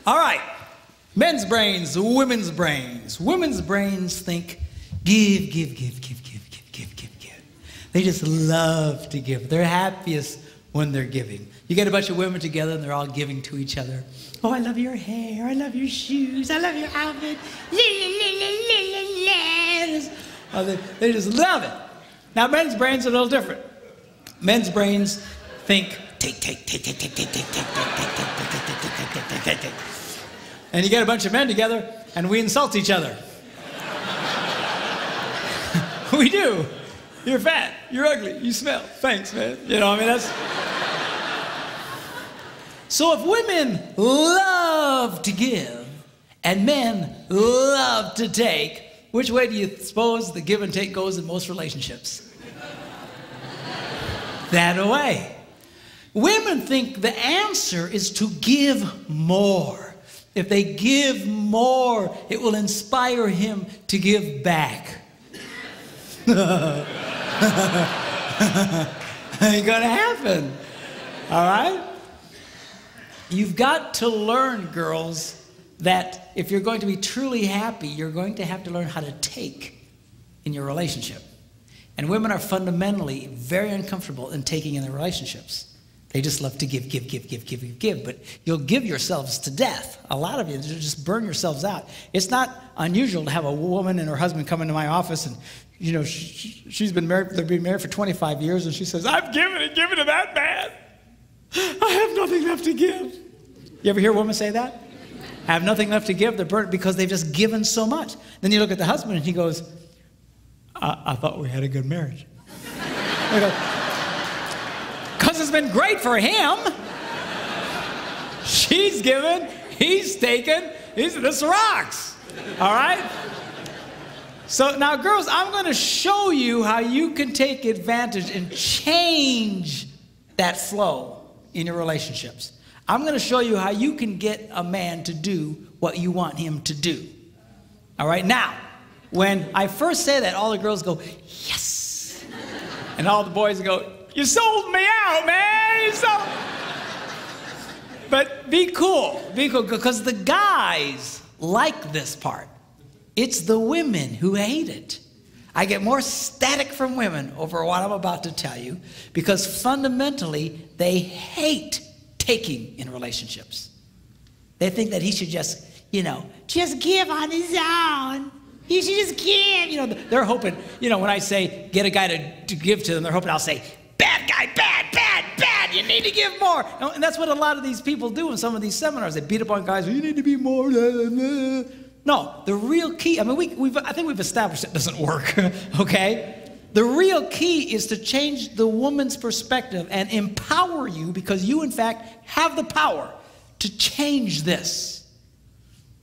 All right. Men's brains, women's brains. Women's brains think give, give, give, give, give, give, give, give, give. They just love to give. They're happiest when they're giving. You get a bunch of women together and they're all giving to each other. Oh, I love your hair. I love your shoes. I love your outfit. Oh, they just love it. Now, men's brains are a little different. Men's brains think take, take, take, take, take, take, take, take, take, take, take, take, take, take, take, take. And you get a bunch of men together and we insult each other. We do. You're fat. You're ugly. You smell. Thanks, man. You know, I mean, that's... So if women love to give and men love to take, which way do you suppose the give and take goes in most relationships? That way. Women think the answer is to give more. If they give more, it will inspire him to give back. Ain't gonna happen. All right? You've got to learn, girls, that if you're going to be truly happy, you're going to have to learn how to take in your relationship. And women are fundamentally very uncomfortable in taking in their relationships. They just love to give, give, give, give, give, give, give. But you'll give yourselves to death. A lot of you just burn yourselves out. It's not unusual to have a woman and her husband come into my office and, you know, she's been married, they've been married for 25 years, and she says, I've given it that bad. I have nothing left to give. You ever hear a woman say that? I have nothing left to give. They're burnt because they've just given so much. Then you look at the husband and he goes, I thought we had a good marriage. Because it's been great for him. She's given, he's taken, this rocks. All right? So now, girls, I'm going to show you how you can take advantage and change that flow in your relationships. I'm going to show you how you can get a man to do what you want him to do. All right? Now, when I first say that, all the girls go, yes. And all the boys go, you sold me out, man. You sold. But be cool, because the guys like this part. It's the women who hate it. I get more static from women over what I'm about to tell you because fundamentally they hate taking in relationships. They think that he should just, just give on his own. He should just give. They're hoping, when I say get a guy to give to them, they're hoping I'll say, bad guy, bad, bad, bad. You need to give more. And that's what a lot of these people do in some of these seminars. They beat up on guys. You need to be more. No, the real key, I think we've established it doesn't work, okay? The real key is to change the woman's perspective and empower you because you, in fact, have the power to change this.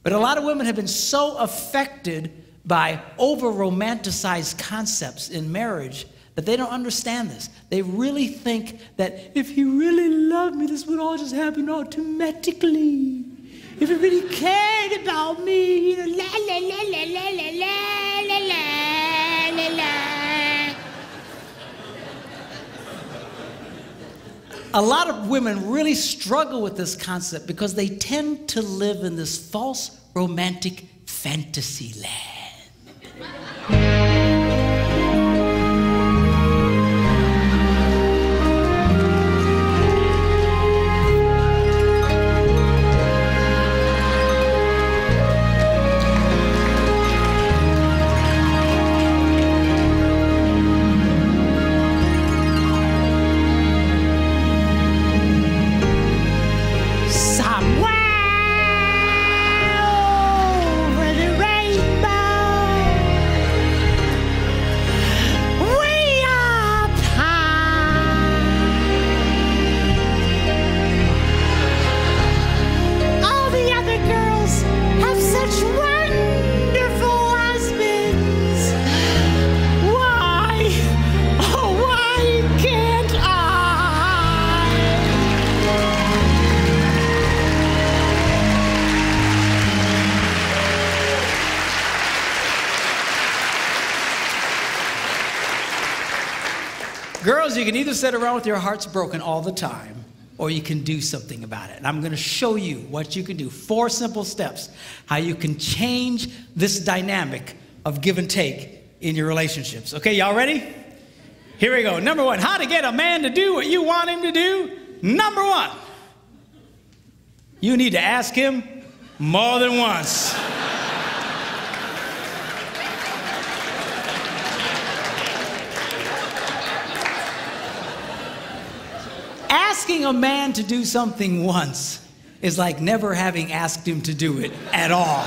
But a lot of women have been so affected by over-romanticized concepts in marriage that they don't understand this. They really think that if he really loved me, this would all just happen automatically. If he really cared about me, la la la la la la la la la la. A lot of women really struggle with this concept because they tend to live in this false romantic fantasy land. Girls, you can either sit around with your hearts broken all the time, or you can do something about it. And I'm going to show you what you can do. 4 simple steps, how you can change this dynamic of give and take in your relationships. Okay, y'all ready? Here we go. Number 1, how to get a man to do what you want him to do. Number 1, you need to ask him more than once. Asking a man to do something once is like never having asked him to do it at all.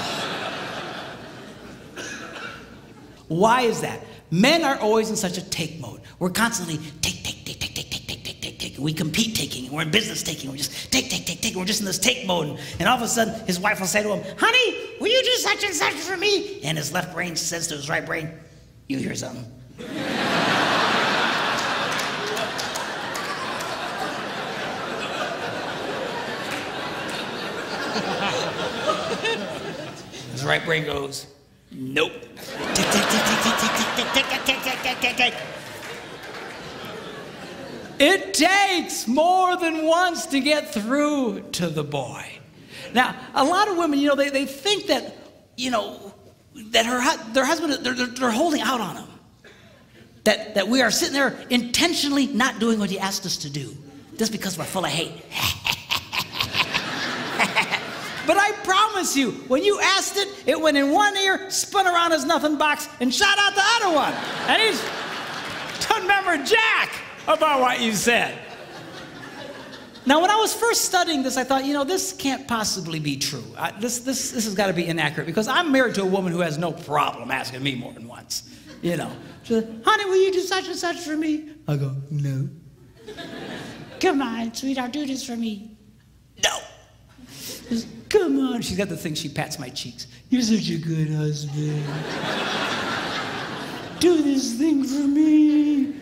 Why is that? Men are always in such a take mode. We're constantly take. We compete taking. We're in business taking. We're just take. We're just in this take mode. And all of a sudden, his wife will say to him, honey, will you do such and such for me? And his left brain says to his right brain, you hear something. His right brain goes, nope. Tick. It takes more than once to get through to the boy. Now, a lot of women, they think that, that their husband, they're holding out on him. That we are sitting there intentionally not doing what he asked us to do, just because we're full of hate. But I promise you, when you asked it, it went in one ear, spun around his nothing box, and shot out the other one. And he's doesn't remember jack about what you said. Now, when I was first studying this, I thought, this can't possibly be true. This has got to be inaccurate, because I'm married to a woman who has no problem asking me more than once. She said, honey, will you do such and such for me? I go, no. Come on, sweetheart, do this for me. No. Come on. She's got the thing, she pats my cheeks. You're such a good husband. Do this thing for me.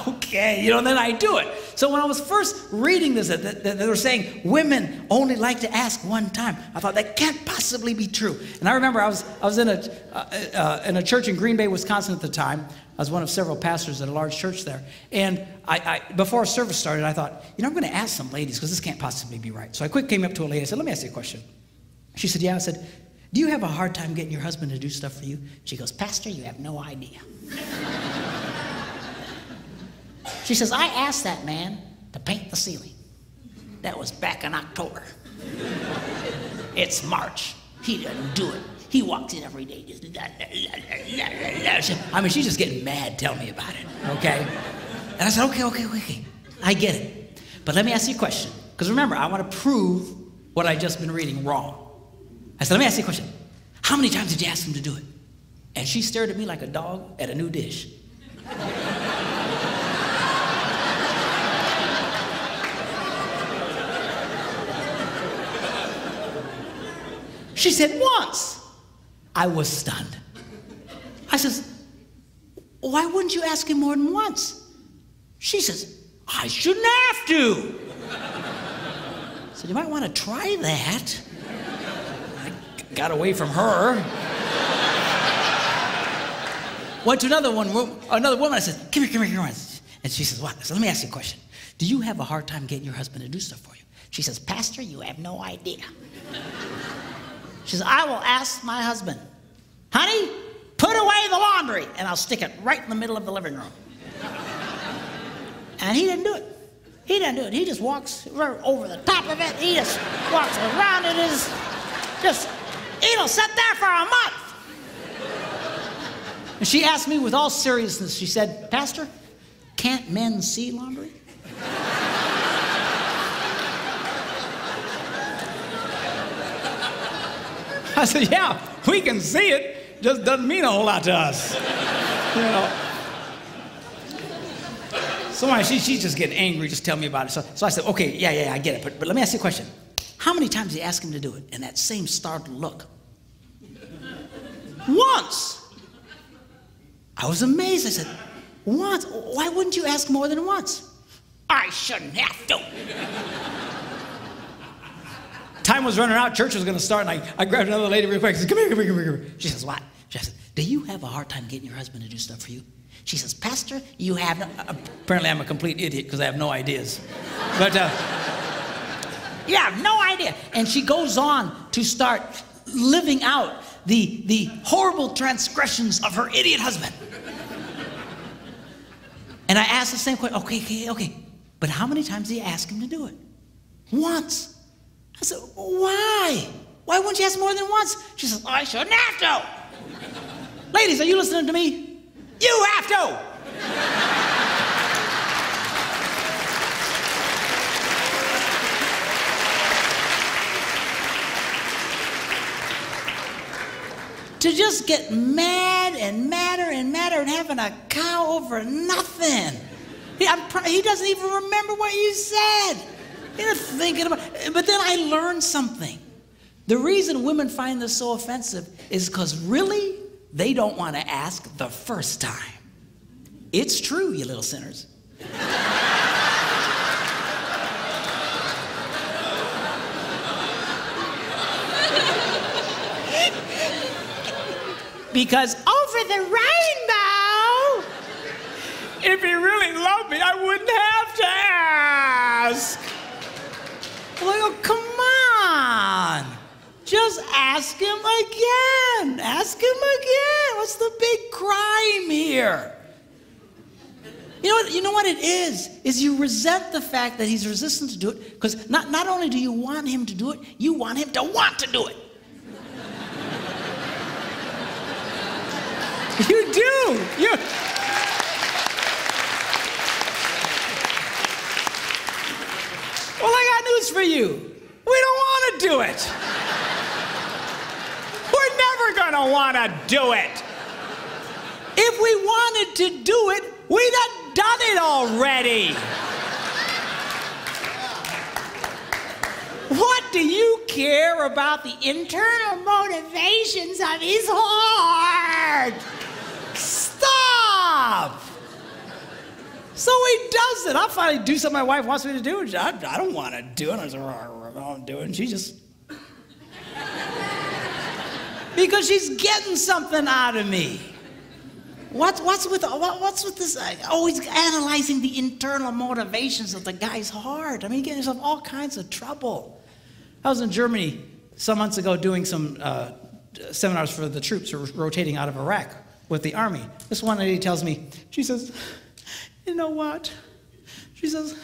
Okay, then I do it. So when I was first reading this, that they were saying women only like to ask one time, I thought that can't possibly be true. And I remember I was in a church in Green Bay, Wisconsin at the time. I was one of several pastors at a large church there. And before service started, I thought, I'm going to ask some ladies, because this can't possibly be right. So I quick came up to a lady. I said, let me ask you a question. She said, yeah. I said, do you have a hard time getting your husband to do stuff for you? She goes, Pastor, you have no idea. She says, I asked that man to paint the ceiling. That was back in October. It's March. He doesn't do it. He walks in every day. Just, she's just getting mad. Tell me about it, okay? And I said, okay. I get it. But let me ask you a question. Because remember, I want to prove what I just been reading wrong. I said, let me ask you a question. How many times did you ask him to do it? And she stared at me like a dog at a new dish. She said, once. I was stunned. I says, why wouldn't you ask him more than once? She says, I shouldn't have to. I said, you might want to try that. I got away from her. Went to another woman. I said, come here. And she says, what? I said, let me ask you a question. Do you have a hard time getting your husband to do stuff for you? She says, Pastor, you have no idea. She says, I will ask my husband, honey, put away the laundry, and I'll stick it right in the middle of the living room. And he didn't do it. He just walks over the top of it. He just walks around it. It'll sit there for a month. And she asked me with all seriousness, she said, Pastor, can't men see laundry? I said, yeah, we can see it. Just doesn't mean a whole lot to us. So she's just getting angry. Just tell me about it. So I said, okay, yeah, I get it. But let me ask you a question. How many times did you ask him to do it? And that same startled look. Once. I was amazed. I said, once? Why wouldn't you ask more than once? I shouldn't have to. Time was running out, church was going to start, and I grabbed another lady real quick. I said, come here. She says, what? She said, do you have a hard time getting your husband to do stuff for you? She says, Pastor, you have no... Apparently I'm a complete idiot because I have no ideas. But you have no idea. And she goes on to start living out the horrible transgressions of her idiot husband. And I asked the same question. Okay. But how many times did you ask him to do it? Once. I said, why? Why wouldn't you ask more than once? She says, I shouldn't have to. Ladies, are you listening to me? You have to. To just get mad and madder and madder and having a cow over nothing. He doesn't even remember what you said. You're thinking about it. But then I learned something. The reason women find this so offensive is because really, they don't want to ask the first time. It's true, you little sinners. Because over the rainbow, if he really loved me, I wouldn't have to ask. Well, come on. Just ask him again. Ask him again. What's the big crime here? You know what it is you resent the fact that he's resistant to do it, because not only do you want him to do it, you want him to want to do it. You do. Well, I got news for you. We don't want to do it. We're never going to want to do it. If we wanted to do it, we'd have done it already. What do you care about the internal motivations of his heart? Stop! So he does it. I'll finally do something my wife wants me to do. I don't want to do it. I say, I don't do it. And she just... because she's getting something out of me. What's with this? Always analyzing the internal motivations of the guy's heart. I mean, getting yourself all kinds of trouble. I was in Germany some months ago doing some seminars for the troops who were rotating out of Iraq with the army. This one lady tells me, she says, you know what? She says,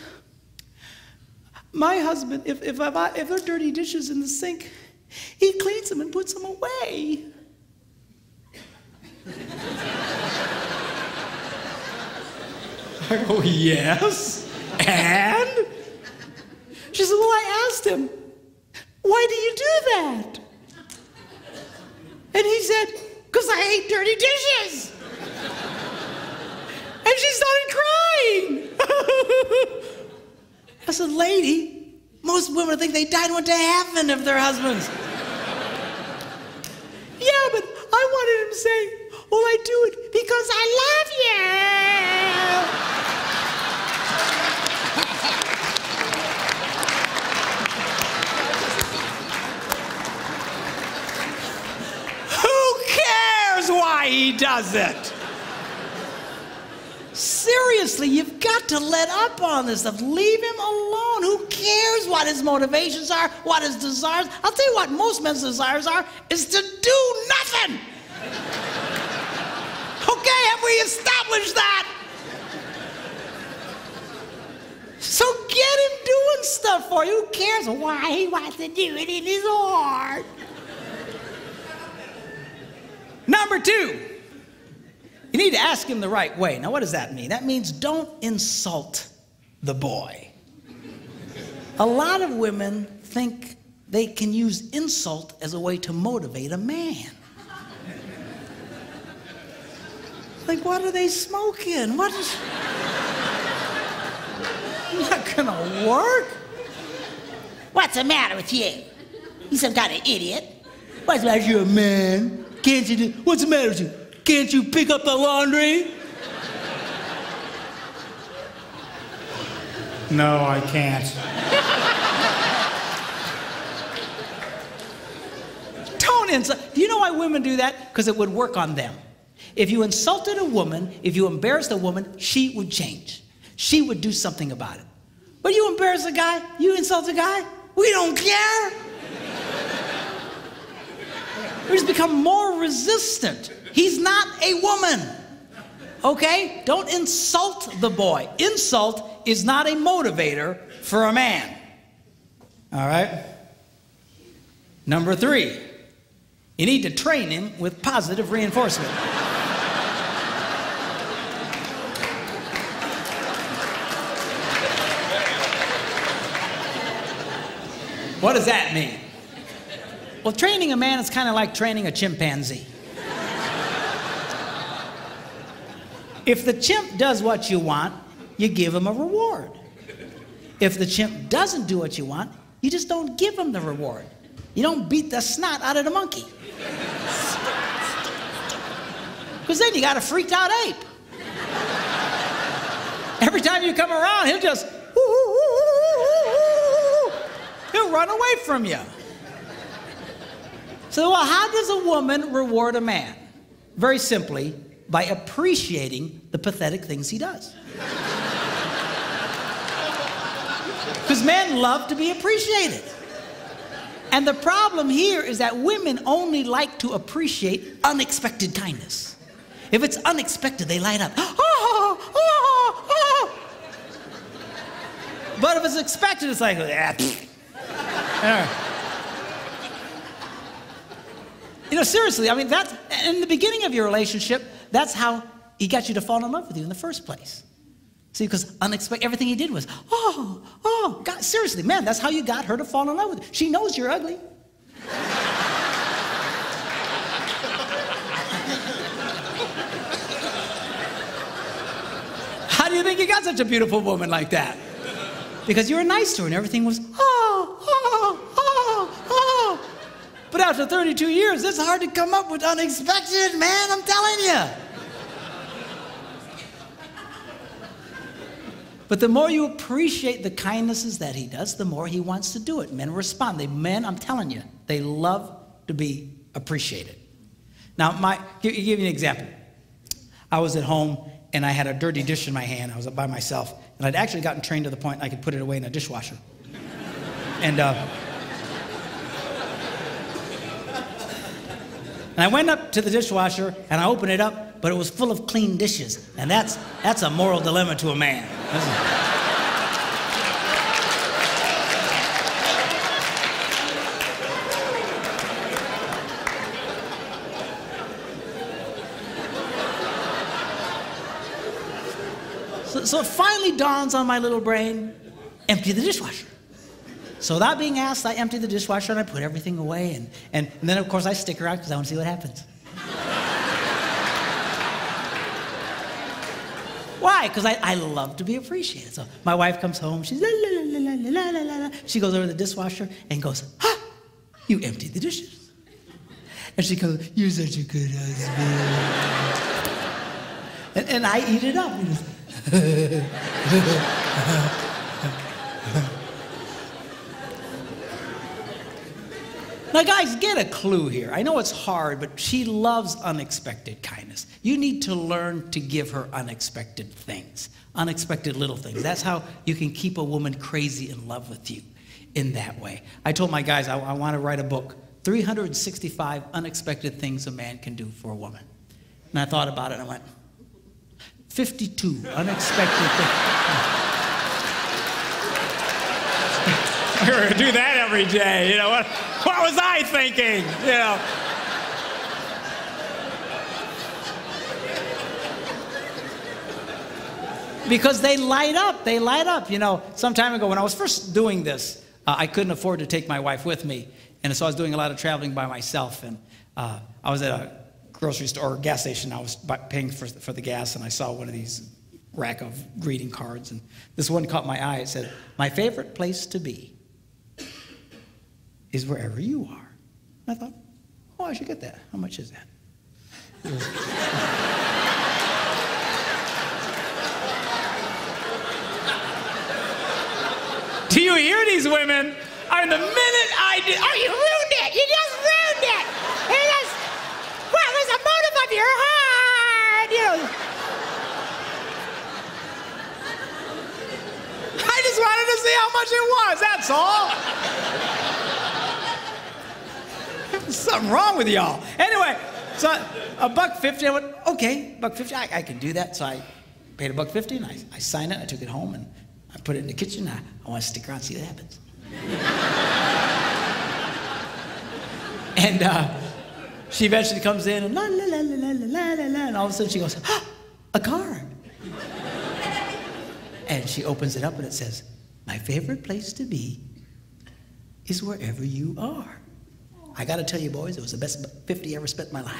my husband, if there are dirty dishes in the sink, he cleans them and puts them away. I go, yes, and? She said, well, I asked him, why do you do that? And he said, because I hate dirty dishes. And she started crying. I said, lady, most women think they died and went to heaven if their husbands. Yeah, but I wanted him to say, well, I do it because I love you. Who cares why he does it? Seriously, you've got to let up on this stuff. Leave him alone. Who cares what his motivations are, what his desires? I'll tell you what most men's desires are, is to do nothing. Okay, have we established that? So get him doing stuff for you. Who cares why he wants to do it in his heart? Number 2, you need to ask him the right way. Now, what does that mean? That means don't insult the boy. A lot of women think they can use insult as a way to motivate a man. Like, what are they smoking? What is... not gonna work. What's the matter with you? You some kind of idiot. What's the matter with you, a man? Can't you do... What's the matter with you? Can't you pick up the laundry? No, I can't. Don't insult. Do you know why women do that? Because it would work on them. If you insulted a woman, if you embarrassed a woman, she would change. She would do something about it. But you embarrass a guy, you insult a guy, we don't care. We just become more resistant. He's not a woman. Okay? Don't insult the boy. Insult is not a motivator for a man. All right? Number 3, you need to train him with positive reinforcement. What does that mean? Well, training a man is kind of like training a chimpanzee. If the chimp does what you want, you give him a reward. If the chimp doesn't do what you want, you just don't give him the reward. You don't beat the snot out of the monkey. Because then you got a freaked out ape. Every time you come around, he'll just, he'll run away from you. So, well, how does a woman reward a man? Very simply, by appreciating the pathetic things he does. Because men love to be appreciated. And the problem here is that women only like to appreciate unexpected kindness. If it's unexpected, they light up. Oh, oh, oh. But if it's expected, it's like, You know, seriously, I mean, that's, in the beginning of your relationship, that's how he got you to fall in love with you in the first place. See, because unexpected, everything he did was, oh, God, seriously, man, that's how you got her to fall in love with you. She knows you're ugly. How do you think you got such a beautiful woman like that? Because you were nice to her and everything was, oh. But after 32 years, it's hard to come up with unexpected, man, I'm telling you. But the more you appreciate the kindnesses that he does, the more he wants to do it. Men respond. Men, I'm telling you, they love to be appreciated. Now, give you an example. I was at home, and I had a dirty dish in my hand. I was by myself, and I'd actually gotten trained to the point I could put it away in a dishwasher. And I went up to the dishwasher, and I opened it up, but it was full of clean dishes. And that's a moral dilemma to a man. So it finally dawns on my little brain, empty the dishwasher. So without being asked, I emptied the dishwasher and I put everything away. And then, of course, I stick around because I want to see what happens. Why? Because I love to be appreciated. So my wife comes home. She's la, la, la, la, la, la, la, la. She goes over to the dishwasher and goes, you emptied the dishes. And she goes, you're such a good husband. and I eat it up. Now, guys, get a clue here. I know it's hard, but she loves unexpected kindness. You need to learn to give her unexpected things, unexpected little things. That's how you can keep a woman crazy in love with you in that way. I told my guys I want to write a book, 365 unexpected things a man can do for a woman. And I thought about it, and I went, 52 unexpected things. We're going to do that every day, you know what? What was I thinking? You know. Because they light up, you know. Some time ago when I was first doing this, I couldn't afford to take my wife with me. And so I was doing a lot of traveling by myself. And I was at a grocery store or gas station. I was paying for the gas, and I saw one of these rack of greeting cards. And this one caught my eye. It said, "My favorite place to be is wherever you are." And I thought, oh, I should get that. How much is that? Do you hear these women? The minute I did, oh, you ruined it. You just ruined it. What was the motive of your heart? that's all. There's something wrong with y'all. Anyway, so $1.50, I went, okay, $1.50, I can do that. So I paid $1.50 and I signed it, I took it home and I put it in the kitchen. I want to stick around and see what happens. And she eventually comes in and la la la la la la la, and all of a sudden she goes, ah, a card. And she opens it up and it says, my favorite place to be is wherever you are. I got to tell you, boys, it was the best 50 I ever spent in my life.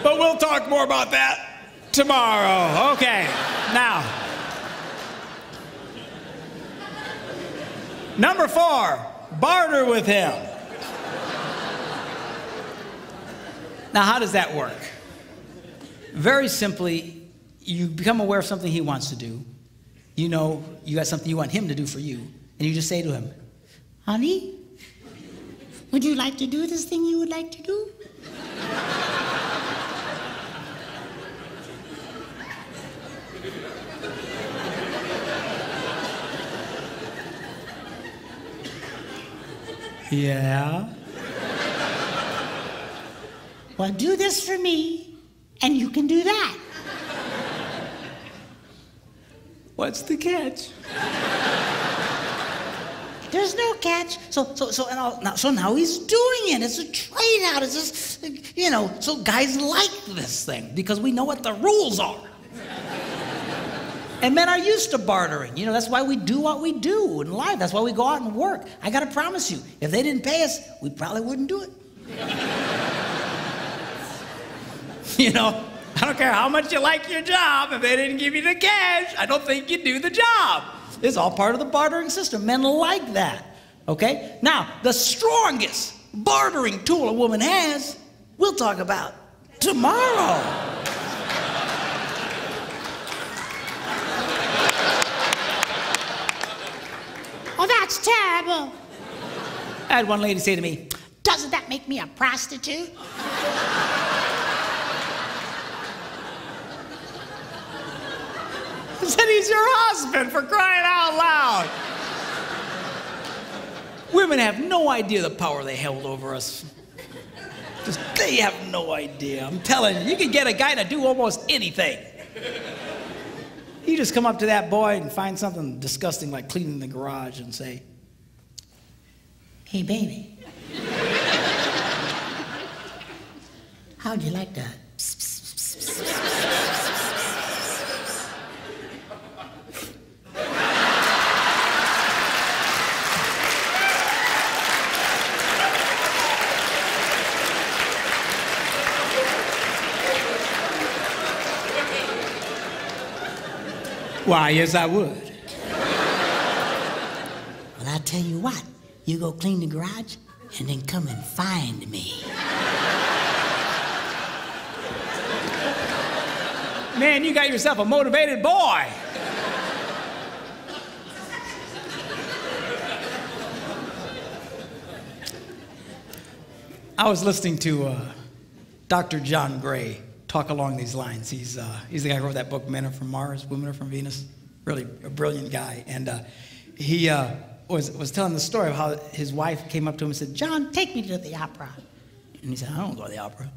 But we'll talk more about that tomorrow. Okay, now. Number 4, barter with him. Now, how does that work? Very simply, you become aware of something he wants to do. You know you got something you want him to do for you, and you just say to him, honey, would you like to do this thing you would like to do? Yeah. Well, do this for me, and you can do that. What's the catch? There's no catch. So now he's doing it. It's a trade out. It's just, you know, so guys like this thing because we know what the rules are. And men are used to bartering. You know, that's why we do what we do in life. That's why we go out and work. I got to promise you, if they didn't pay us, we probably wouldn't do it. You know, I don't care how much you like your job. If they didn't give you the cash, I don't think you do the job. It's all part of the bartering system. Men like that, okay? Now, the strongest bartering tool a woman has, we'll talk about tomorrow. Oh, that's terrible. I had one lady say to me, doesn't that make me a prostitute? I said, he's your husband, for crying out loud. Women have no idea the power they held over us. Just, they have no idea. I'm telling you, you can get a guy to do almost anything. You just come up to that boy and find something disgusting like cleaning the garage and say, hey, baby, how'd you like that? Why, yes, I would. Well, I'll tell you what. You go clean the garage and then come and find me. Man, you got yourself a motivated boy. I was listening to Dr. John Gray talk along these lines. He's the guy who wrote that book, Men Are From Mars, Women Are From Venus. Really a brilliant guy. And he was telling the story of how his wife came up to him and said, John, take me to the opera. And he said, I don't go to the opera.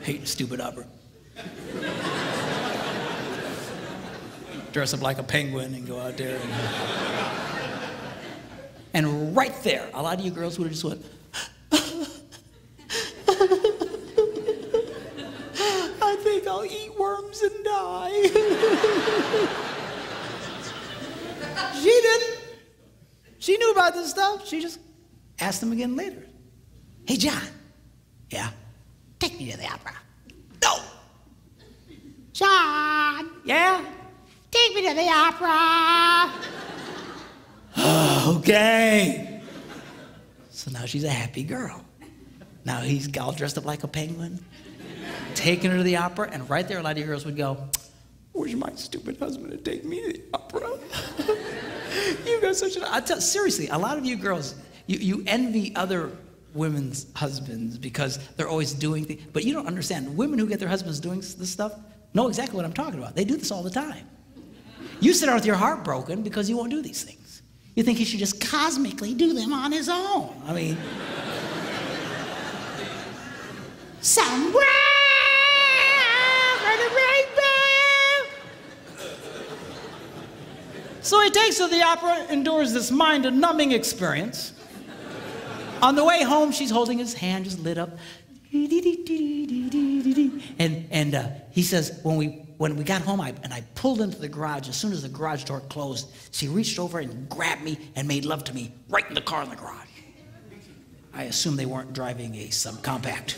Hate stupid opera. Dress up like a penguin and go out there. And right there, a lot of you girls would have just went, I think I'll eat worms and die. She didn't. She knew about this stuff. She just asked him again later. Hey, John. Yeah? Take me to the opera. No. John. Yeah? Take me to the opera. Okay. So now she's a happy girl. Now he's all dressed up like a penguin, taking her to the opera, and right there a lot of you girls would go, where's my stupid husband to take me to the opera? You got such an... seriously, a lot of you girls, you envy other women's husbands because they're always doing things. But you don't understand. Women who get their husbands doing this stuff know exactly what I'm talking about. They do this all the time. You sit out with your heart broken because you won't do these things. You think he should just cosmically do them on his own. I mean, somewhere for the rainbow. So he takes her to the opera, endures this mind-numbing experience. On the way home, she's holding his hand, just lit up. And he says, when we got home, I pulled into the garage. As soon as the garage door closed, she reached over and grabbed me and made love to me right in the car in the garage. I assume they weren't driving a subcompact.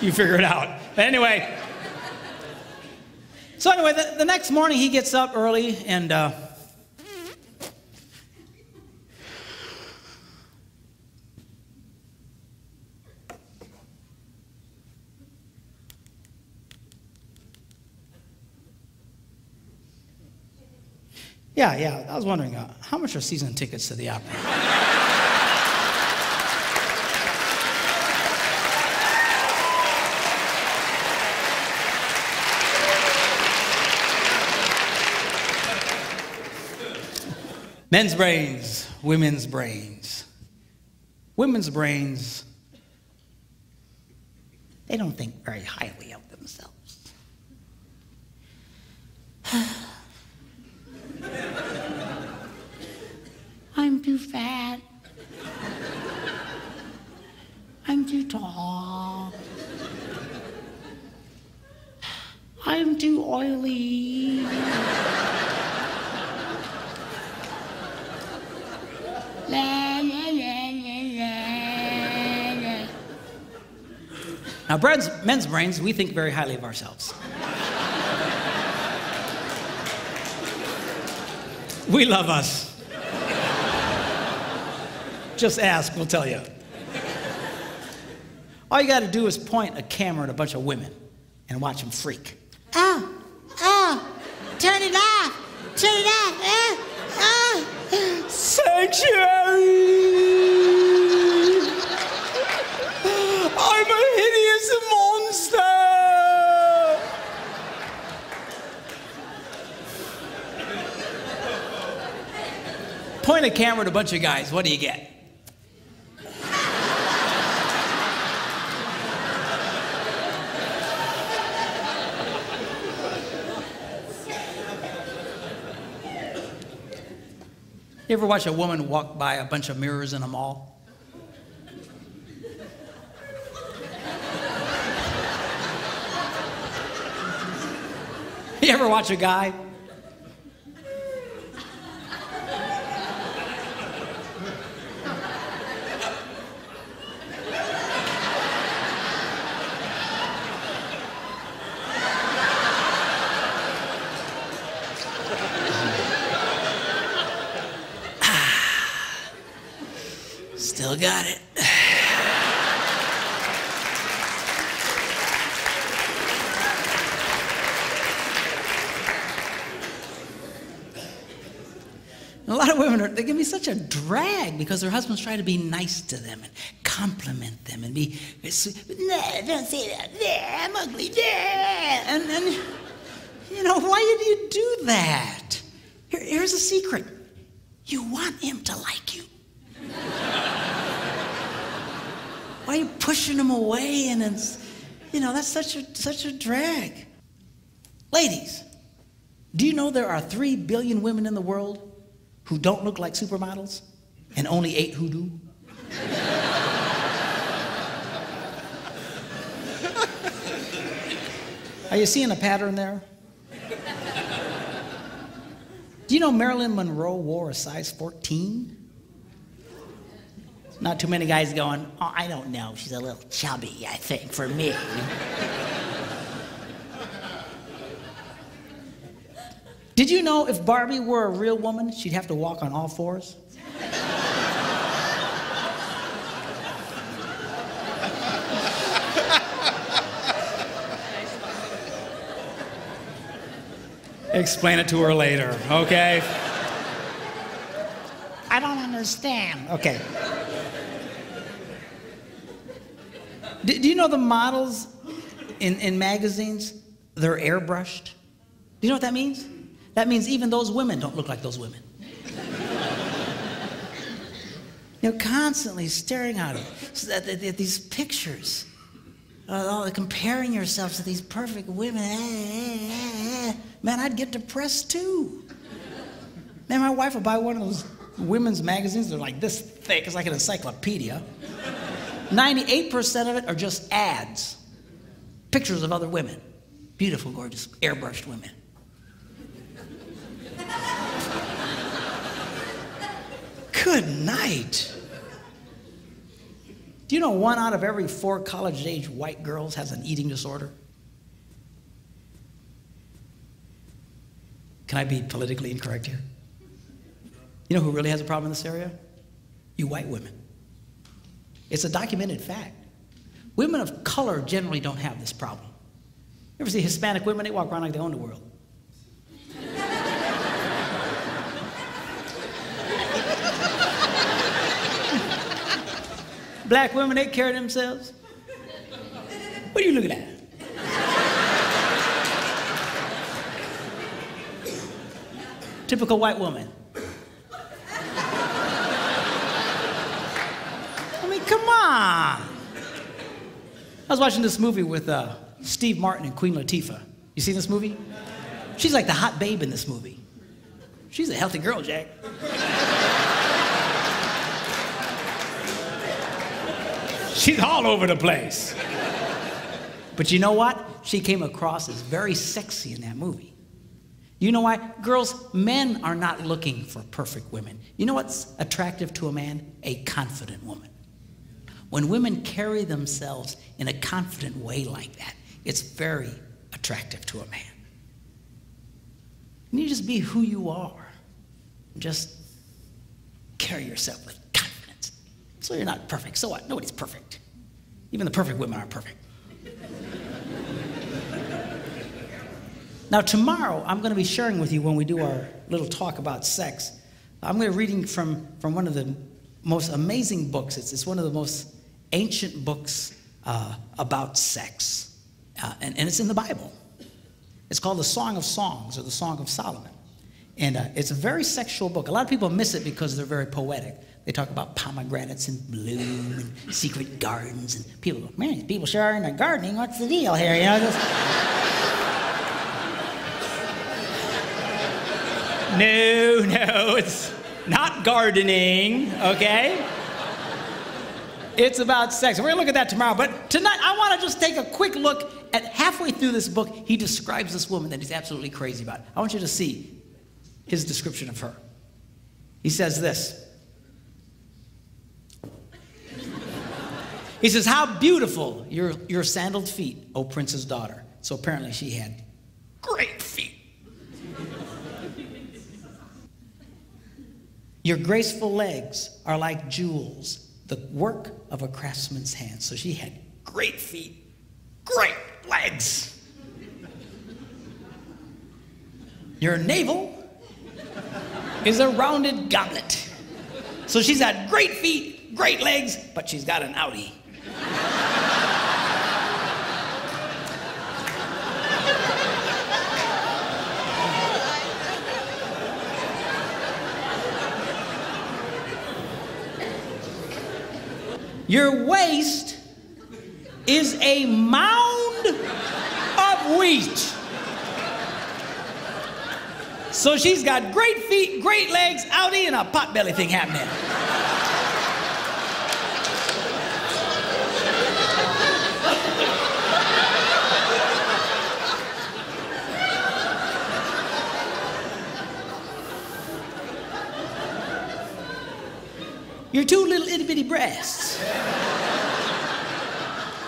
You figure it out. But anyway. So anyway, the next morning he gets up early and yeah, I was wondering, how much are season tickets to the opera? Men's brains, women's brains. Women's brains, they don't think very highly of themselves. I'm too fat. I'm too tall. I'm too oily. Now, men's brains, we think very highly of ourselves. We love us. Just ask, we'll tell you. All you got to do is point a camera at a bunch of women and watch them freak. Oh, turn it off, sanctuary. I'm a hideous monster. Point a camera at a bunch of guys, what do you get? You ever watch a woman walk by a bunch of mirrors in a mall? You ever watch a guy? Still got it. A lot of women, they can be such a drag because their husbands try to be nice to them and compliment them and be, nah, don't say that, nah, I'm ugly, nah. And you know, why do you do that? Here's a secret. You want him to like you. Why are you pushing him away? And it's, you know, that's such a drag. Ladies, do you know there are 3 billion women in the world who don't look like supermodels and only 8 who do? Are you seeing a pattern there? Do you know Marilyn Monroe wore a size 14? Not too many guys going, oh, I don't know, she's a little chubby, I think, for me. Did you know if Barbie were a real woman, she'd have to walk on all fours? Explain it to her later, okay? understand. Okay. Do you know the models in magazines, they're airbrushed? Do you know what that means? That means even those women don't look like those women. You're constantly staring at these pictures, comparing yourself to these perfect women. Man, I'd get depressed too. Man, my wife will buy one of those women's magazines. They're like this thick. It's like an encyclopedia. 98% of it are just ads. Pictures of other women. Beautiful, gorgeous, airbrushed women. Good night. Do you know 1 out of every 4 college-age white girls has an eating disorder? Can I be politically incorrect here? You know who really has a problem in this area? You white women. It's a documented fact. Women of color generally don't have this problem. You ever see Hispanic women? They walk around like they own the world. Black women, they carry themselves. What are you looking at? Typical white woman. I mean, come on. I was watching this movie with Steve Martin and Queen Latifah. You seen this movie? She's like the hot babe in this movie. She's a healthy girl, Jack. She's all over the place. But you know what? She came across as very sexy in that movie. You know why? Girls, men are not looking for perfect women. You know what's attractive to a man? A confident woman. When women carry themselves in a confident way like that, it's very attractive to a man. You need to just be who you are. Just carry yourself with confidence. So you're not perfect. So what? Nobody's perfect. Even the perfect women aren't perfect. Now tomorrow, I'm going to be sharing with you when we do our little talk about sex. I'm going to be reading from one of the most amazing books. It's one of the most ancient books about sex. And it's in the Bible. It's called the Song of Songs, or the Song of Solomon. And it's a very sexual book. A lot of people miss it because they're very poetic. They talk about pomegranates in bloom and secret gardens. And people go, man, people sure are into gardening. What's the deal here? You know, just... No, it's not gardening, okay? It's about sex. We're going to look at that tomorrow. But tonight, I want to just take a quick look at halfway through this book. He describes this woman that he's absolutely crazy about. I want you to see his description of her. He says this. He says, how beautiful your sandaled feet, O prince's daughter. So apparently she had great feet. Your graceful legs are like jewels, the work of a craftsman's hand. So she had great feet, great legs. Your navel is a rounded goblet. So she's got great feet, great legs, but she's got an outie. Your waist is a mound of wheat. So she's got great feet, great legs, outie, and a potbelly thing happening. Your two little itty-bitty breasts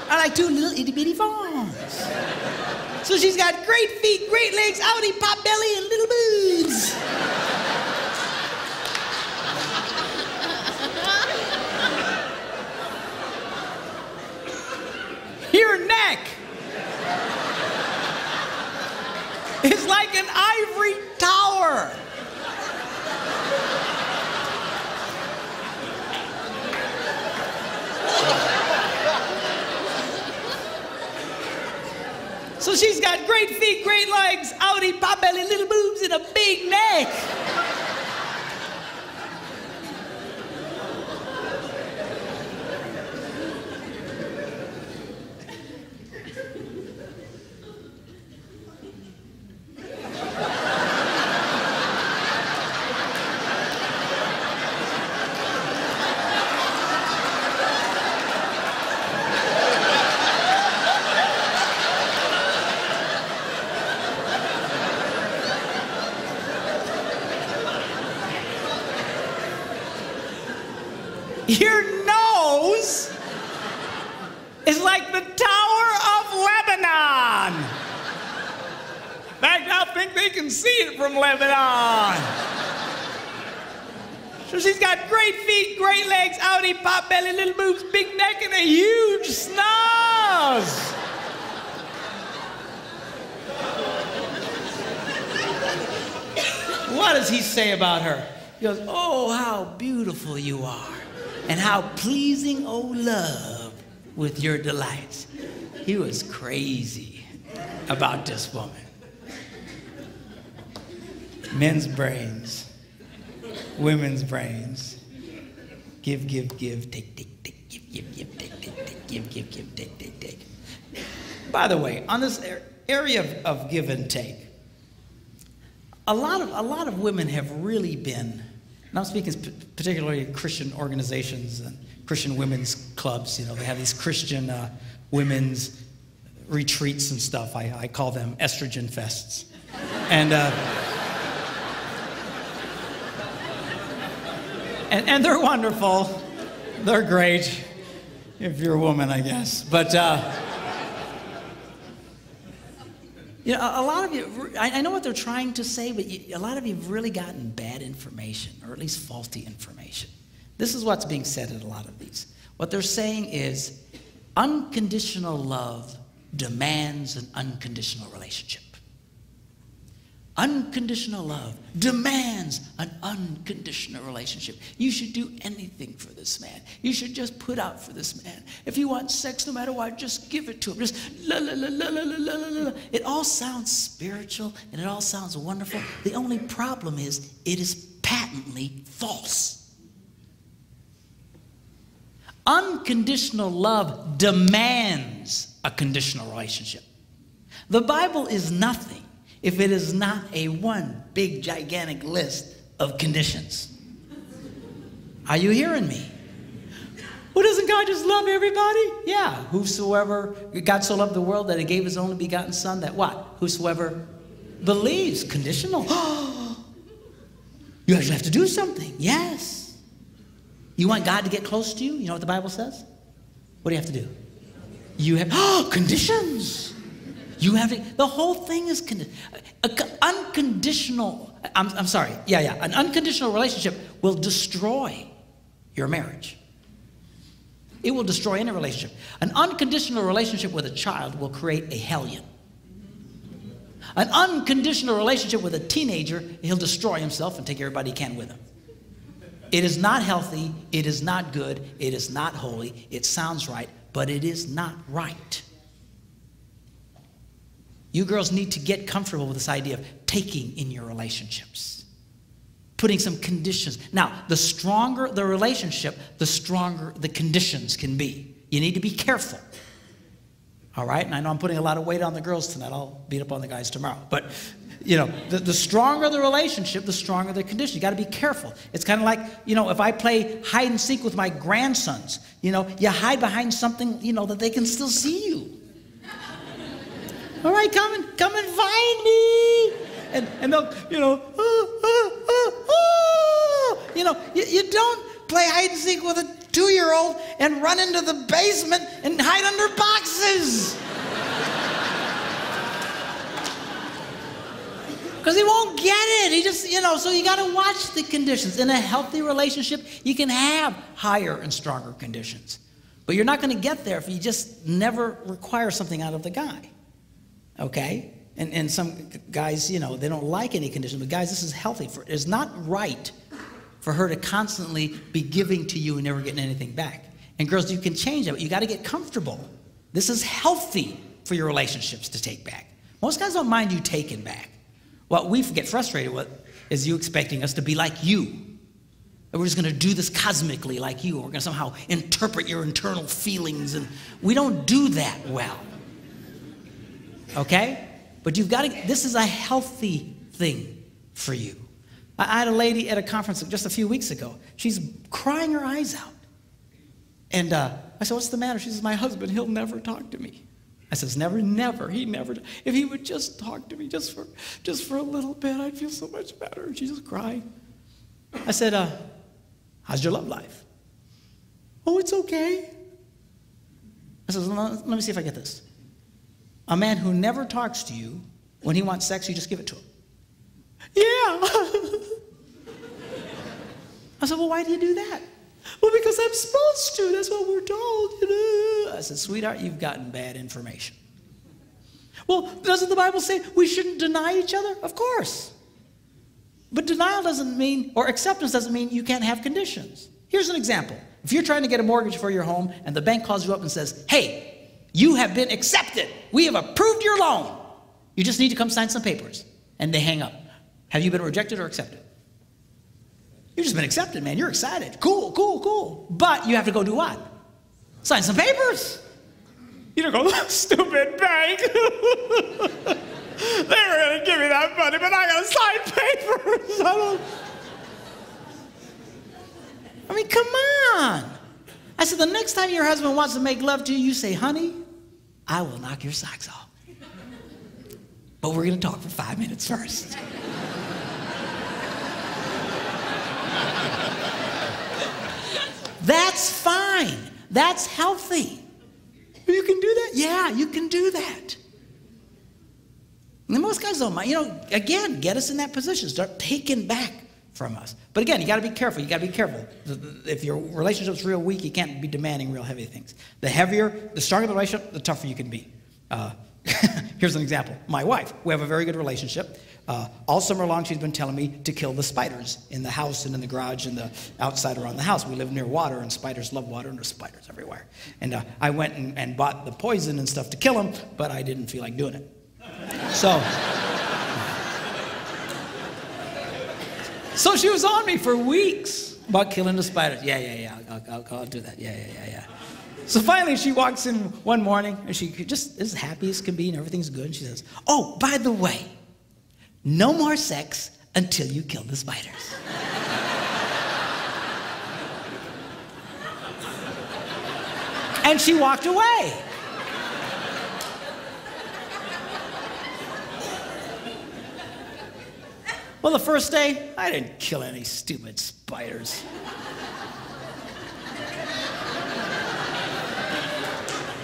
are like two little itty-bitty farms. So she's got great feet, great legs, outie, pot belly, and little boobs. Your neck is like an ivory tower. So she's got great feet, great legs, outie, pot belly, little boobs, and a big neck. Your nose is like the Tower of Lebanon. In fact, I think they can see it from Lebanon. So she's got great feet, great legs, outie, pot belly, little boobs, big neck, and a huge snaz. What does he say about her? He goes, oh, how beautiful you are, and how pleasing, O love, with your delights. He was crazy about this woman. Men's brains, women's brains. Give, give, give, take, take, take, give, give, give, take, take, take, give, give, give, take, take, take. By the way, on this area of give and take, a lot of women have really been, and I'm speaking particularly Christian organizations and Christian women's clubs. You know, they have these Christian women's retreats and stuff. I call them estrogen fests. And they're wonderful. They're great if you're a woman, I guess. But you know, a lot of you, I know what they're trying to say, but a lot of you have really gotten bad information, or at least faulty information. This is what's being said at a lot of these. What they're saying is unconditional love demands an unconditional relationship. Unconditional love demands an unconditional relationship. You should do anything for this man. You should just put out for this man. If you want sex, no matter what, just give it to him. Just la la la la la la la la. It all sounds spiritual and it all sounds wonderful. The only problem is it is patently false. Unconditional love demands a conditional relationship. The Bible is nothing if it is not a one big gigantic list of conditions. Are you hearing me? Well, doesn't God just love everybody? Yeah. Whosoever, God so loved the world that he gave his only begotten son, that what? Whosoever believes. Conditional. You actually have to do something. Yes. You want God to get close to you? You know what the Bible says? What do you have to do? You have conditions. You have to, the whole thing is unconditional. I'm sorry. Yeah. An unconditional relationship will destroy your marriage. It will destroy any relationship. An unconditional relationship with a child will create a hellion. An unconditional relationship with a teenager, he'll destroy himself and take everybody he can with him. It is not healthy. It is not good. It is not holy. It sounds right, but it is not right. You girls need to get comfortable with this idea of taking in your relationships, putting some conditions. Now, the stronger the relationship, the stronger the conditions can be. You need to be careful. All right? And I know I'm putting a lot of weight on the girls tonight. I'll beat up on the guys tomorrow. But, you know, the stronger the relationship, the stronger the condition. You got to be careful. It's kind of like, you know, if I play hide and seek with my grandsons, you know, you hide behind something, you know, that they can still see you. All right, come and find me. And they'll, you know, you know, you don't play hide and seek with a 2-year-old and run into the basement and hide under boxes. Because he won't get it. He just, you know, so you got to watch the conditions. In a healthy relationship, you can have higher and stronger conditions. But you're not going to get there if you just never require something out of the guy. Okay? And some guys, you know, they don't like any condition. But guys, this is healthy. It's not right for her to constantly be giving to you and never getting anything back. And girls, you can change that, but you got to get comfortable. This is healthy for your relationships to take back. Most guys don't mind you taking back. What we get frustrated with is you expecting us to be like you. That we're just going to do this cosmically like you. Or we're going to somehow interpret your internal feelings. And we don't do that well. Okay? But you've got to, this is a healthy thing for you. I had a lady at a conference just a few weeks ago. She's crying her eyes out. And I said, what's the matter? She says, my husband, he'll never talk to me. I says, never, he never. If he would just talk to me just for a little bit, I'd feel so much better. And she just cried. I said, how's your love life? Oh, it's okay. I said, let me see if I get this. A man who never talks to you, when he wants sex, you just give it to him. Yeah. I said, well, why do you do that? Well, because I'm supposed to. That's what we're told. I said, sweetheart, you've gotten bad information. Well, doesn't the Bible say we shouldn't deny each other? Of course. But denial doesn't mean, or acceptance doesn't mean you can't have conditions. Here's an example. If you're trying to get a mortgage for your home and the bank calls you up and says, hey, you have been accepted. We have approved your loan. You just need to come sign some papers. And they hang up. Have you been rejected or accepted? You've just been accepted, man. You're excited. Cool, cool, cool. But you have to go do what? Sign some papers. You don't go, stupid bank. They were going to give me that money, but I got to sign papers. I mean, come on. I said, the next time your husband wants to make love to you, you say, honey, I will knock your socks off. But we're going to talk for 5 minutes first. That's fine. That's healthy. You can do that? Yeah, you can do that. And most guys don't mind. You know, again, get us in that position. Start taking back from us. But again, you got to be careful. You got to be careful. If your relationship's real weak, you can't be demanding real heavy things. The stronger the relationship, the tougher you can be. Here's an example. My wife, we have a very good relationship. All summer long, she's been telling me to kill the spiders in the house and in the garage and the outside around the house. We live near water, and spiders love water, and there's spiders everywhere. And I went and bought the poison and stuff to kill them, but I didn't feel like doing it. So she was on me for weeks about killing the spiders. Yeah, I'll do that. Yeah. So finally, she walks in one morning, and she just is happy as can be, and everything's good. And she says, oh, by the way, no more sex until you kill the spiders. And she walked away. Well, the first day, I didn't kill any stupid spiders.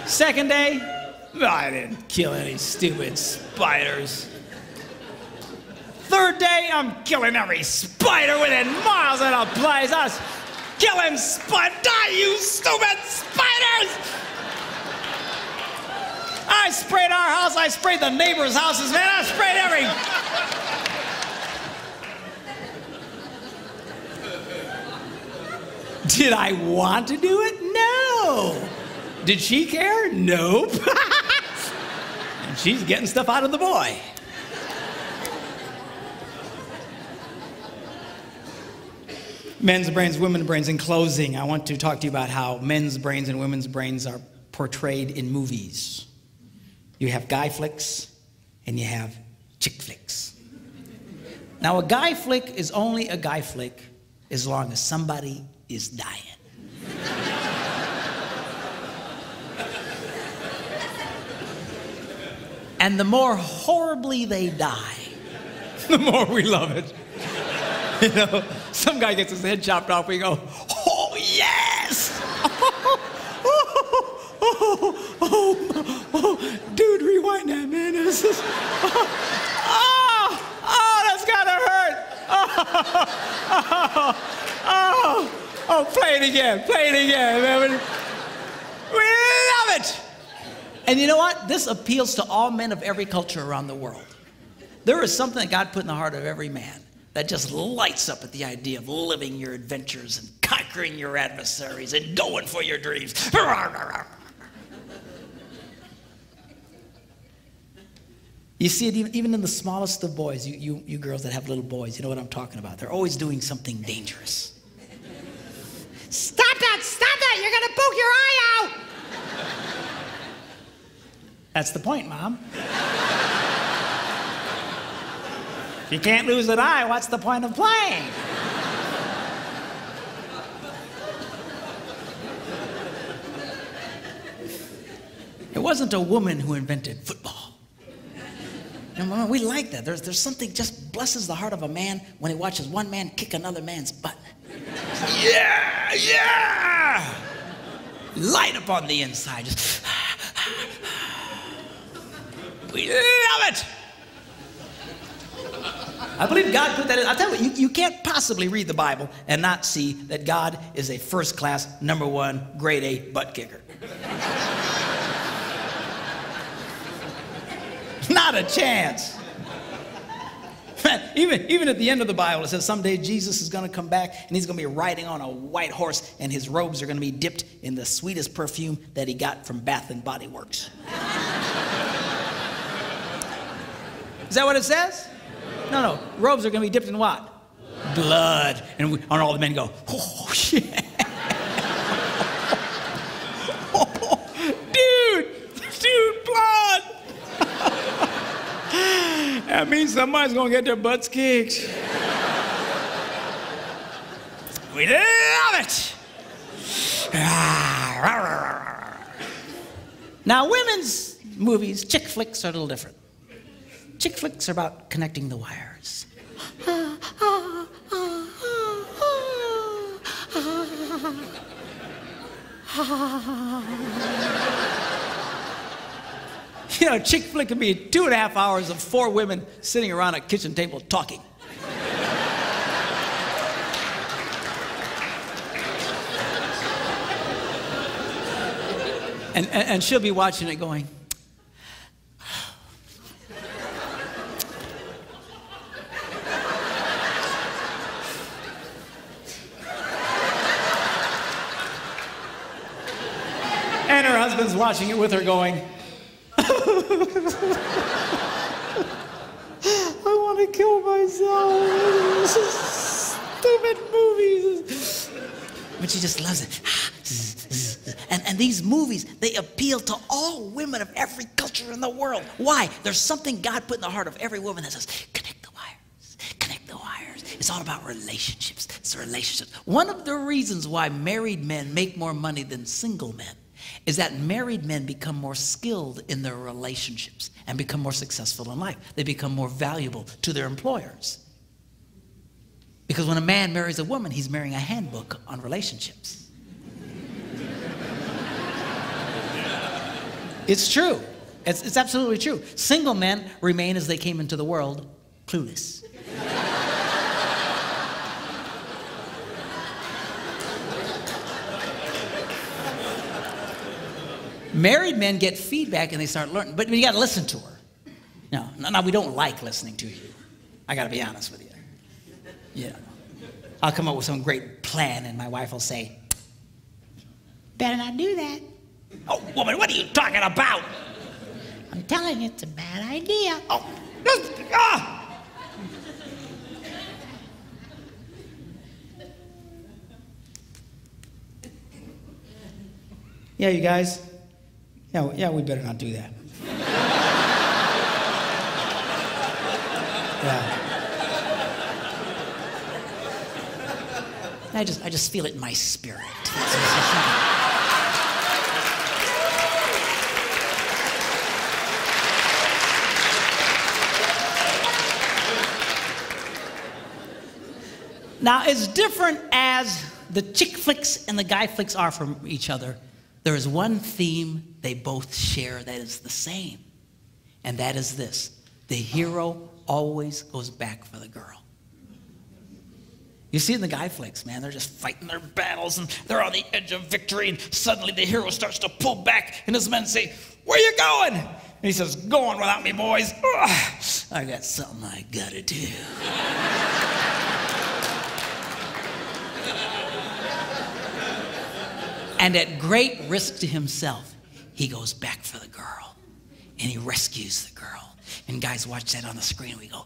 Second day, I didn't kill any stupid spiders. Third day, I'm killing every spider within miles of the place. I was killing die, you stupid spiders! I sprayed our house, I sprayed the neighbors' houses, man. I sprayed every... Did I want to do it? No. Did she care? Nope. And she's getting stuff out of the boy. Men's brains, women's brains. In closing, I want to talk to you about how men's brains and women's brains are portrayed in movies. You have guy flicks and you have chick flicks. Now, a guy flick is only a guy flick as long as somebody is dying. And the more horribly they die, the more we love it. You know, some guy gets his head chopped off, we go, oh, yes! Dude, rewind that, man. This is, that's gotta hurt. Play it again, man. We love it. And you know what? This appeals to all men of every culture around the world. There is something that God put in the heart of every man that just lights up at the idea of living your adventures and conquering your adversaries and going for your dreams. You see it even in the smallest of boys. You girls that have little boys, you know what I'm talking about. They're always doing something dangerous. Stop that! Stop that! You're going to poke your eye out! That's the point, Mom. If you can't lose an eye, what's the point of playing? It wasn't a woman who invented football. And we like that. There's something just blesses the heart of a man when he watches one man kick another man's butt. Yeah, yeah! Light up on the inside. Just we love it! I believe God put that in. I'll tell you, you can't possibly read the Bible and not see that God is a first-class, #1, grade A butt kicker. Not a chance. Even at the end of the Bible, it says someday Jesus is going to come back and he's going to be riding on a white horse and his robes are going to be dipped in the sweetest perfume that he got from Bath and Body Works. Is that what it says? No. Robes are going to be dipped in what? Blood. And all the men go, oh, shit. Dude, blood. That means somebody's going to get their butts kicked. We love it. Now, women's movies, chick flicks, are a little different. Chick flicks are about connecting the wires. You know, chick flick can be 2.5 hours of 4 women sitting around a kitchen table talking. And she'll be watching it going, and her husband's watching it with her going, I want to kill myself. This is stupid movies. But she just loves it. And these movies, they appeal to all women of every culture in the world. Why? There's something God put in the heart of every woman that says, connect the wires, connect the wires. It's all about relationships. It's relationships. One of the reasons why married men make more money than single men is that married men become more skilled in their relationships and become more successful in life. They become more valuable to their employers. Because when a man marries a woman, he's marrying a handbook on relationships. It's true. It's absolutely true. Single men remain as they came into the world, clueless. Married men get feedback and they start learning, but you got to listen to her. No, we don't like listening to you. I got to be honest with you. Yeah. I'll come up with some great plan and my wife will say, better not do that. Oh, woman, what are you talking about? I'm telling you, it's a bad idea. Oh, Yeah, you guys. Yeah, we better not do that. Yeah. I just feel it in my spirit. Now, as different as the chick flicks and the guy flicks are from each other, there is one theme they both share that is the same, and that is this: the hero always goes back for the girl. You see it in the guy flicks, man. They're just fighting their battles, and they're on the edge of victory, and suddenly the hero starts to pull back, and his men say, where you going? And he says, going without me, boys. Ugh, I got something I gotta do. And at great risk to himself, he goes back for the girl, and he rescues the girl. And guys watch that on the screen. We go,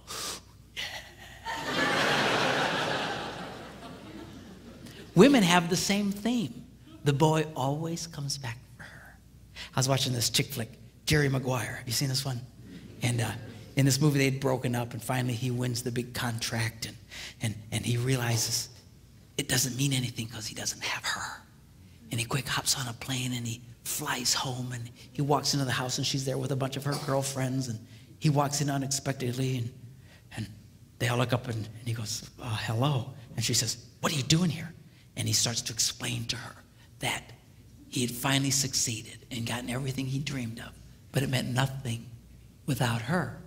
women have the same theme. The boy always comes back for her. I was watching this chick flick, Jerry Maguire. Have you seen this one? And in this movie, they'd broken up, and finally he wins the big contract, and he realizes it doesn't mean anything because he doesn't have her. And he quick hops on a plane, and he flies home, and he walks into the house, and she's there with a bunch of her girlfriends, and he walks in unexpectedly, and they all look up, and he goes, hello. And she says, what are you doing here? And he starts to explain to her that he had finally succeeded and gotten everything he dreamed of, but it meant nothing without her.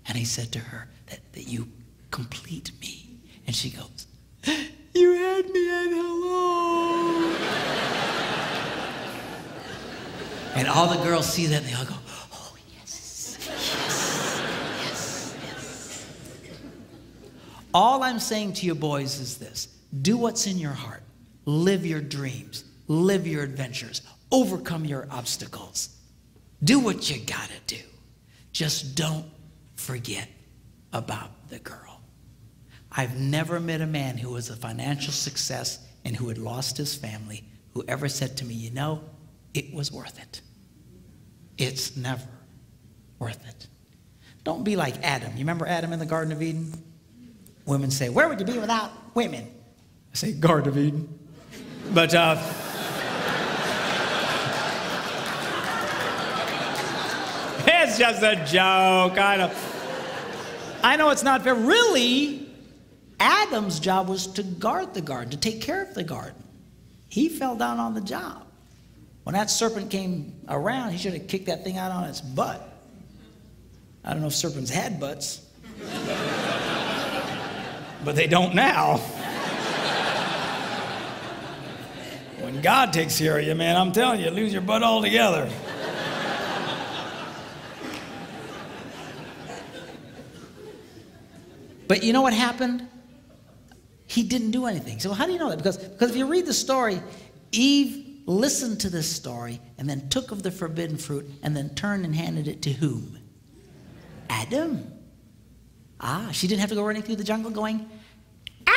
And he said to her that you complete me. And she goes, you had me at hello. And all the girls see that, and they all go, oh, yes, yes, yes, yes. All I'm saying to you boys is this. Do what's in your heart. Live your dreams. Live your adventures. Overcome your obstacles. Do what you gotta do. Just don't forget about the girl. I've never met a man who was a financial success and who had lost his family who ever said to me, you know, it was worth it. It's never worth it. Don't be like Adam. You remember Adam in the Garden of Eden? Women say, where would you be without women? I say, Garden of Eden. But, it's just a joke. I know it's not fair. Really, Adam's job was to guard the garden, to take care of the garden. He fell down on the job. When that serpent came around, he should have kicked that thing out on its butt. I don't know if serpents had butts, but they don't now. When God takes care of you, man, I'm telling you, lose your butt altogether. But you know what happened? He didn't do anything. So how do you know that? Because if you read the story, Eve listened to this story and then took of the forbidden fruit and then turned and handed it to whom? Adam. She didn't have to go running through the jungle going, Adam!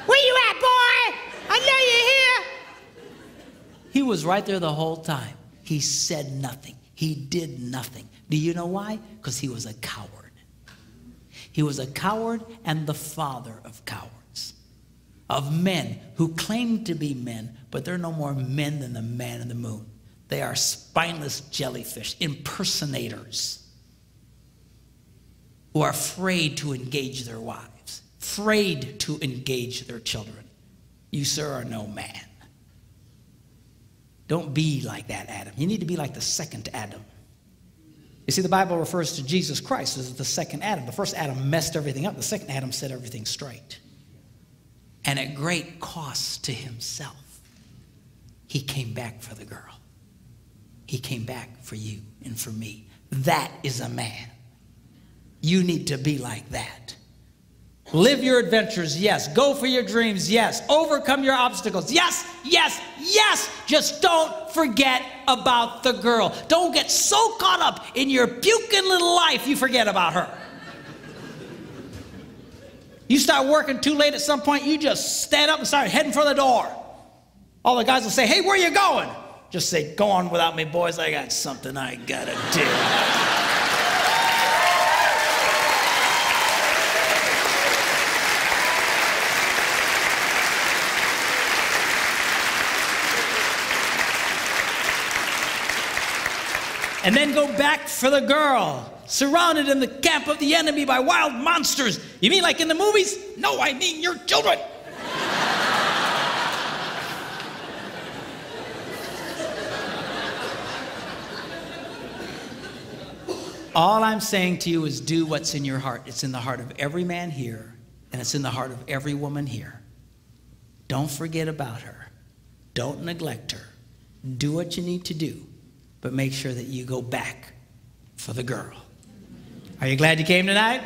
Where you at, boy? I know you're here. He was right there the whole time. He said nothing. He did nothing. Do you know why? Because he was a coward. He was a coward and the father of cowards. Of men who claim to be men, but they're no more men than the man in the moon. They are spineless jellyfish, impersonators, who are afraid to engage their wives, afraid to engage their children. You, sir, are no man. Don't be like that, Adam. You need to be like the second Adam. You see, the Bible refers to Jesus Christ as the second Adam. The first Adam messed everything up. The second Adam set everything straight. And at great cost to himself, he came back for the girl. He came back for you and for me. That is a man. You need to be like that. Live your adventures, yes. Go for your dreams, yes. Overcome your obstacles, yes, yes, yes. Just don't forget about the girl. Don't get so caught up in your puking little life you forget about her. You start working too late at some point, you just stand up and start heading for the door. All the guys will say, hey, where are you going? Just say, go on without me, boys. I got something I gotta do. And then go back for the girl, surrounded in the camp of the enemy by wild monsters. You mean like in the movies? No, I mean your children. All I'm saying to you is do what's in your heart. It's in the heart of every man here, and it's in the heart of every woman here. Don't forget about her. Don't neglect her. Do what you need to do. But make sure that you go back for the girl. Are you glad you came tonight?